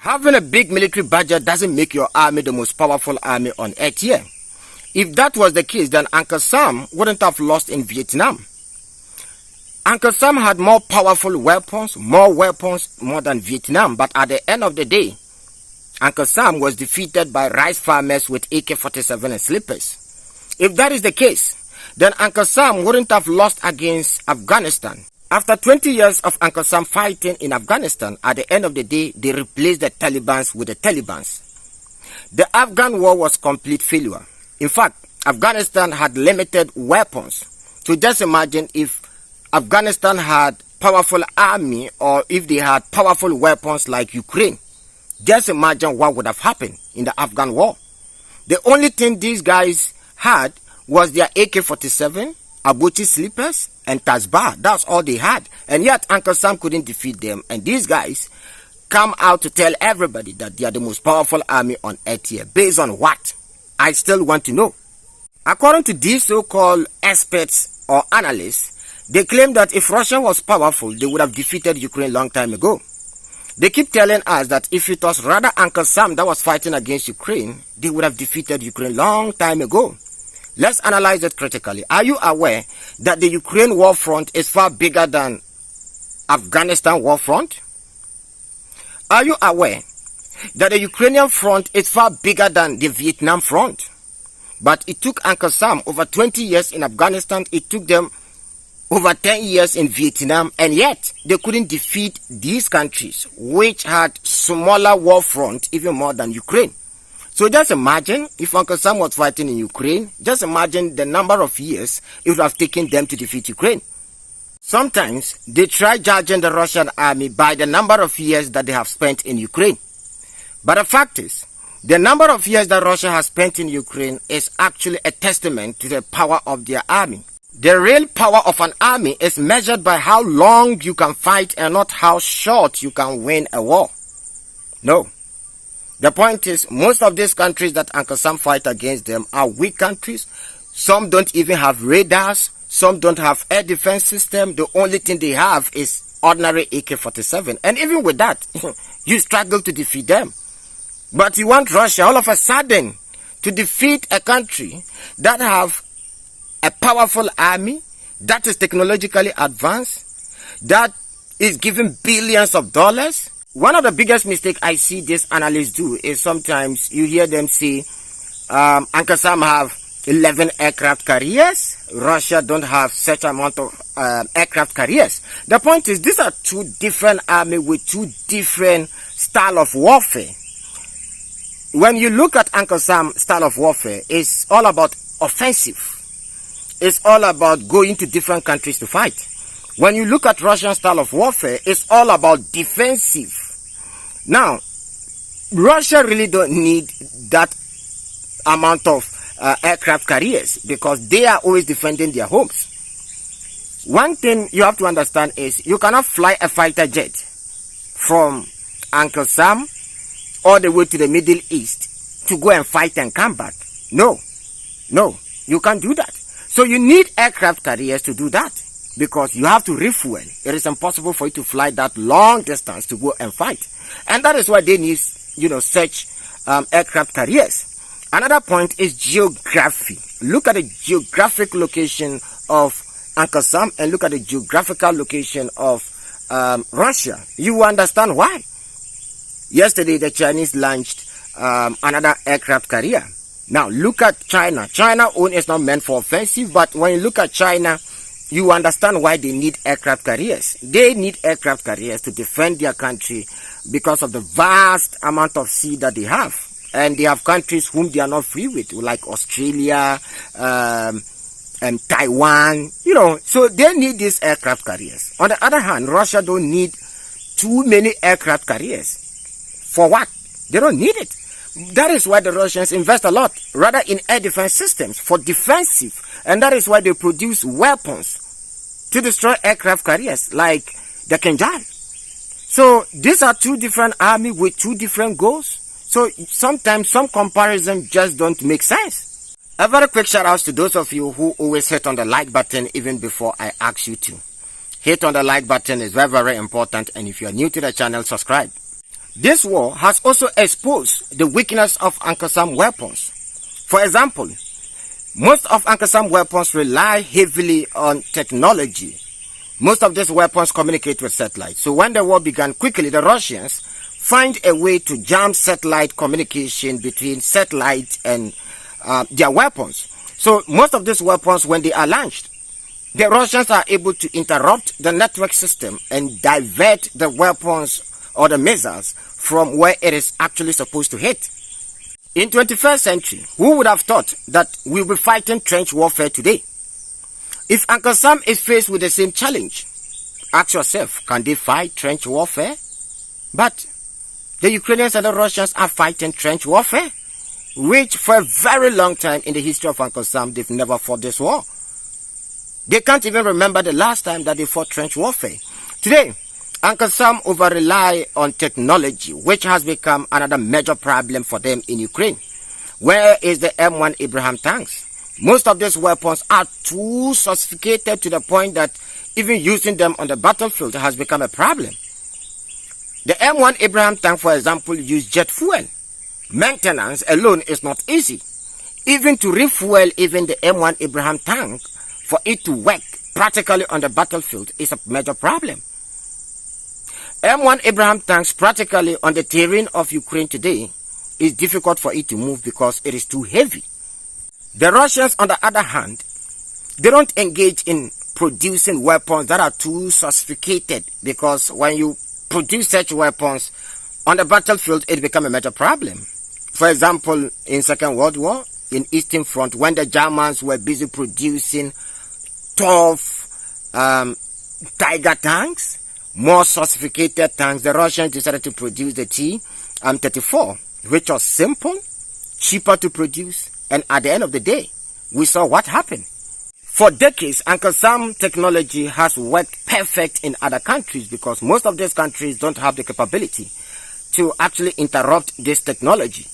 Having a big military budget doesn't make your army the most powerful army on earth here. If that was the case, then Uncle Sam wouldn't have lost in Vietnam. Uncle Sam had more powerful weapons, more than Vietnam, but at the end of the day, Uncle Sam was defeated by rice farmers with AK-47 and slippers. If that is the case, then Uncle Sam wouldn't have lost against Afghanistan. After 20 years of Uncle Sam fighting in Afghanistan, at the end of the day, they replaced the Taliban with the Talibans. The Afghan war was complete failure. In fact, Afghanistan had limited weapons. So just imagine if Afghanistan had powerful army or if they had powerful weapons like Ukraine. Just imagine what would have happened in the Afghan war. The only thing these guys had was their AK-47, Abuchi slippers, and Tasbah. That's all they had. And yet Uncle Sam couldn't defeat them. And these guys come out to tell everybody that they are the most powerful army on earth here. Based on what? I still want to know. According to these so-called experts or analysts, they claim that if Russia was powerful, they would have defeated Ukraine long time ago. They keep telling us that if it was rather Uncle Sam that was fighting against Ukraine, they would have defeated Ukraine long time ago. Let's analyze it critically. Are you aware that the Ukraine war front is far bigger than Afghanistan war front? Are you aware that the Ukrainian front is far bigger than the Vietnam front? But it took Uncle Sam over 20 years in Afghanistan, it took them over 10 years in Vietnam, and yet they couldn't defeat these countries which had smaller war front even more than Ukraine. So just imagine if Uncle Sam was fighting in Ukraine, just imagine the number of years it would have taken them to defeat Ukraine. Sometimes they try judging the Russian army by the number of years that they have spent in Ukraine. But the fact is, the number of years that Russia has spent in Ukraine is actually a testament to the power of their army. The real power of an army is measured by how long you can fight and not how short you can win a war. No. The point is, most of these countries that Uncle Sam fight against them are weak countries. Some don't even have radars. Some don't have air defense system. The only thing they have is ordinary AK-47. And even with that, you struggle to defeat them. But you want Russia all of a sudden to defeat a country that have a powerful army, that is technologically advanced, that is giving billions of dollars. One of the biggest mistakes I see these analysts do is sometimes you hear them say, Uncle Sam have 11 aircraft carriers, Russia don't have such amount of aircraft carriers. The point is, these are two different armies with two different style of warfare. When you look at Uncle Sam's style of warfare, it's all about offensive. It's all about going to different countries to fight. When you look at Russian style of warfare, it's all about defensive. Now, Russia really don't need that amount of aircraft carriers because they are always defending their homes. One thing you have to understand is you cannot fly a fighter jet from Uncle Sam all the way to the Middle East to go and fight and come back. No, you can't do that. So you need aircraft carriers to do that because you have to refuel. It is impossible for you to fly that long distance to go and fight. And that is why they need, such aircraft carriers. Another point is geography. Look at the geographic location of Uncle Sam and look at the geographical location of Russia. You will understand why. Yesterday, the Chinese launched another aircraft carrier. Now, look at China. China own is not meant for offensive, but when you look at China, you understand why they need aircraft carriers. They need aircraft carriers to defend their country because of the vast amount of sea that they have. And they have countries whom they are not free with, like Australia and Taiwan, so they need these aircraft carriers. On the other hand, Russia don't need too many aircraft carriers. For what? They don't need it. That is why the Russians invest a lot, rather in air defense systems for defensive. And that is why they produce weapons to destroy aircraft carriers like the Kinjal. So these are two different armies with two different goals. So sometimes some comparisons just don't make sense. A very quick shout out to those of you who always hit on the like button even before I ask you to. Hit on the like button is very, very important. And if you are new to the channel, subscribe. This war has also exposed the weakness of Uncle Sam weapons. For example, most of Uncle Sam weapons rely heavily on technology. Most of these weapons communicate with satellites. So when the war began, quickly the Russians find a way to jam satellite communication between satellites and their weapons. So most of these weapons, when they are launched, the Russians are able to interrupt the network system and divert the weapons or the missiles from where it is actually supposed to hit. In 21st century, who would have thought that we'll be fighting trench warfare today? If Uncle Sam is faced with the same challenge, ask yourself, can they fight trench warfare? But the Ukrainians and the Russians are fighting trench warfare, which for a very long time in the history of Uncle Sam, they've never fought this war. They can't even remember the last time that they fought trench warfare. Today, Uncle Sam over-rely on technology, which has become another major problem for them in Ukraine. Where is the M1 Abraham tanks? Most of these weapons are too sophisticated to the point that even using them on the battlefield has become a problem. The M1 Abraham tank, for example, use jet fuel. Maintenance alone is not easy. Even to refuel even the M1 Abraham tank, for it to work practically on the battlefield is a major problem. M1 Abraham tanks practically on the terrain of Ukraine today is difficult for it to move because it is too heavy. The Russians, on the other hand, they don't engage in producing weapons that are too sophisticated, because when you produce such weapons on the battlefield, it becomes a major problem. For example, in Second World War, in Eastern Front, when the Germans were busy producing tough Tiger tanks, more sophisticated tanks, the Russians decided to produce the T-34, which was simple, cheaper to produce, and at the end of the day, we saw what happened. For decades, Uncle Sam technology has worked perfect in other countries because most of these countries don't have the capability to actually interrupt this technology.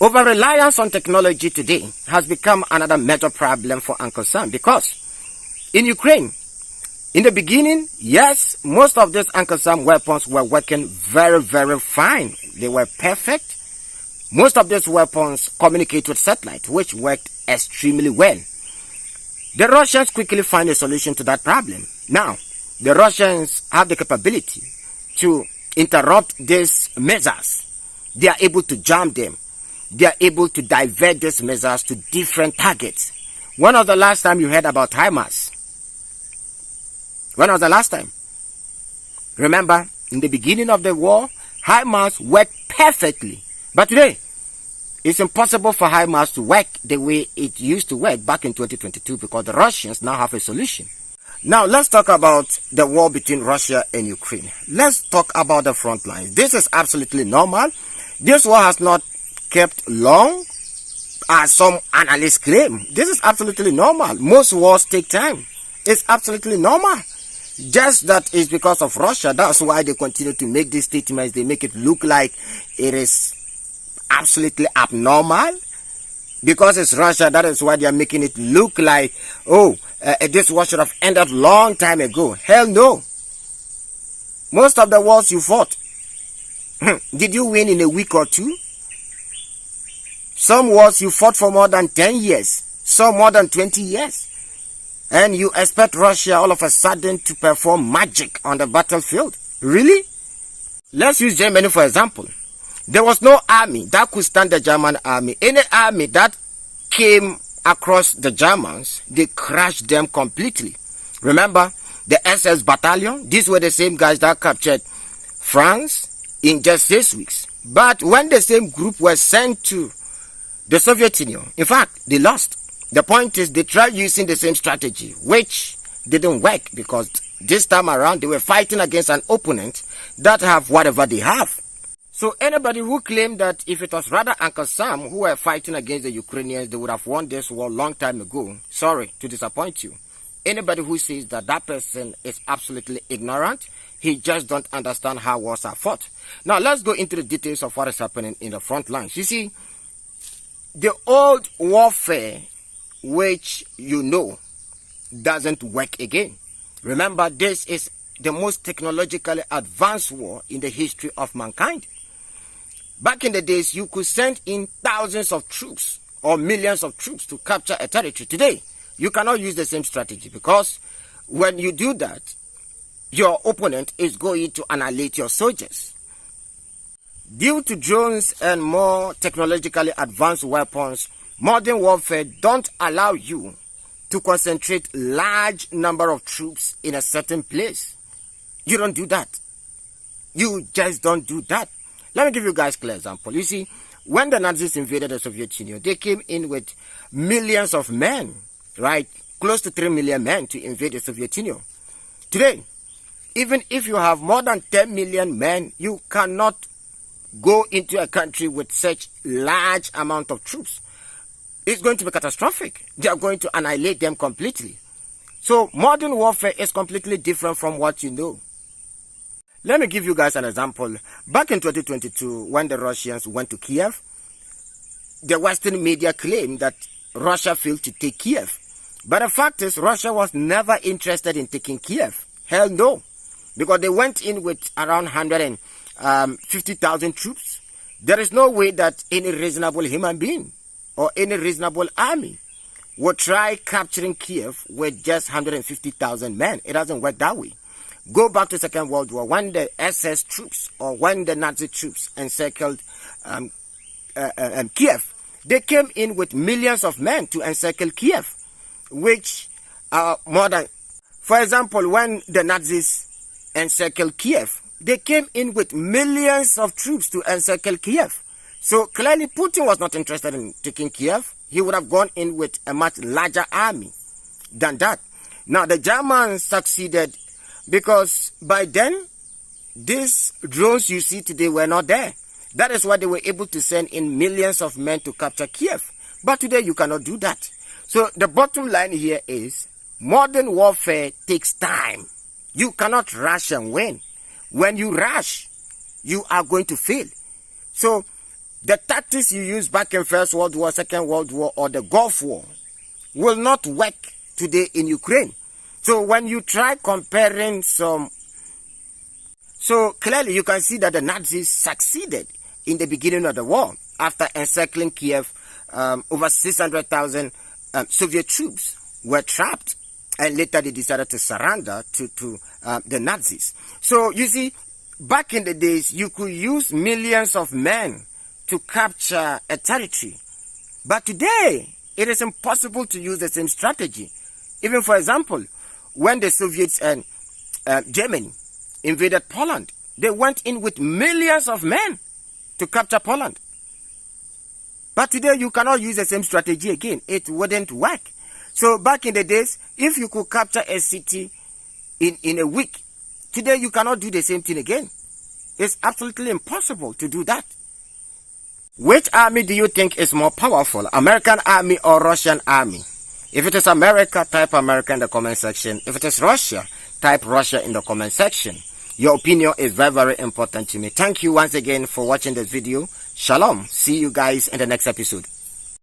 Over-reliance on technology today has become another major problem for Uncle Sam, because in Ukraine, in the beginning, yes, most of these Uncle Sam weapons were working very, very fine. They were perfect. Most of these weapons communicate with satellite, which worked extremely well. The Russians quickly find a solution to that problem. Now, the Russians have the capability to interrupt these missiles. They are able to jam them. They are able to divert these missiles to different targets. When was the last time you heard about HIMARS? When was the last time? Remember, in the beginning of the war, HIMARS worked perfectly. But today, it's impossible for HIMARS to work the way it used to work back in 2022 because the Russians now have a solution. Now, let's talk about the war between Russia and Ukraine. Let's talk about the front lines. This is absolutely normal. This war has not kept long, as some analysts claim. This is absolutely normal. Most wars take time. It's absolutely normal. Just that is because of Russia. That's why they continue to make these statements. They make it look like it is absolutely abnormal. Because it's Russia, that is why they are making it look like, this war should have ended long time ago. Hell no. Most of the wars you fought, did you win in a week or two? Some wars you fought for more than 10 years. Some more than 20 years. And you expect Russia all of a sudden to perform magic on the battlefield? Really? Let's use Germany for example. There was no army that could stand the German army. Any army that came across the Germans, they crushed them completely. Remember the SS battalion? These were the same guys that captured France in just 6 weeks. But when the same group was sent to the Soviet Union, in fact, they lost. The point is they tried using the same strategy, which didn't work because this time around they were fighting against an opponent that have whatever they have. So anybody who claimed that if it was rather Uncle Sam who were fighting against the Ukrainians, they would have won this war long time ago, sorry to disappoint you. Anybody who says that that person is absolutely ignorant, he just don't understand how wars are fought. Now let's go into the details of what is happening in the front lines. You see, the old warfare, which you know, doesn't work again. Remember, this is the most technologically advanced war in the history of mankind. Back in the days, you could send in thousands of troops or millions of troops to capture a territory. Today, you cannot use the same strategy, because when you do that, your opponent is going to annihilate your soldiers. Due to drones and more technologically advanced weapons, modern warfare don't allow you to concentrate large number of troops in a certain place. You don't do that. You just don't do that. Let me give you guys a clear example. You see, when the Nazis invaded the Soviet Union, they came in with millions of men, right? Close to 3 million men to invade the Soviet Union. Today, even if you have more than 10 million men, you cannot go into a country with such large amount of troops. It's going to be catastrophic. They are going to annihilate them completely. So modern warfare is completely different from what you know. Let me give you guys an example. Back in 2022, when the Russians went to Kiev, the Western media claimed that Russia failed to take Kiev. But the fact is, Russia was never interested in taking Kiev. Hell no. Because they went in with around 150,000 troops. There is no way that any reasonable human being or any reasonable army would try capturing Kiev with just 150,000 men. It doesn't work that way. Go back to Second World War, when the SS troops or when the Nazi troops encircled Kiev. They came in with millions of men to encircle Kiev, which are more than... For example, when the Nazis encircled Kiev, they came in with millions of troops to encircle Kiev. So clearly Putin was not interested in taking Kiev. He would have gone in with a much larger army than that. Now the Germans succeeded because by then, these drones you see today were not there. That is why they were able to send in millions of men to capture Kiev. But today you cannot do that. So the bottom line here is, modern warfare takes time. You cannot rush and win. When you rush, you are going to fail. So the tactics you used back in First World War, Second World War, or the Gulf War will not work today in Ukraine. So when you try comparing some... So clearly you can see that the Nazis succeeded in the beginning of the war. After encircling Kiev, over 600,000 Soviet troops were trapped. And later they decided to surrender to the Nazis. So you see, back in the days, you could use millions of men to capture a territory. But today, it is impossible to use the same strategy. Even for example, when the Soviets and Germany invaded Poland, they went in with millions of men to capture Poland. But today, you cannot use the same strategy again. It wouldn't work. So back in the days, if you could capture a city in a week, today you cannot do the same thing again. It's absolutely impossible to do that. Which army do you think is more powerful, American army or Russian army? If it is America, type America in the comment section. If it is Russia, type Russia in the comment section. Your opinion is very, very important to me. Thank you once again for watching this video. Shalom. See you guys in the next episode.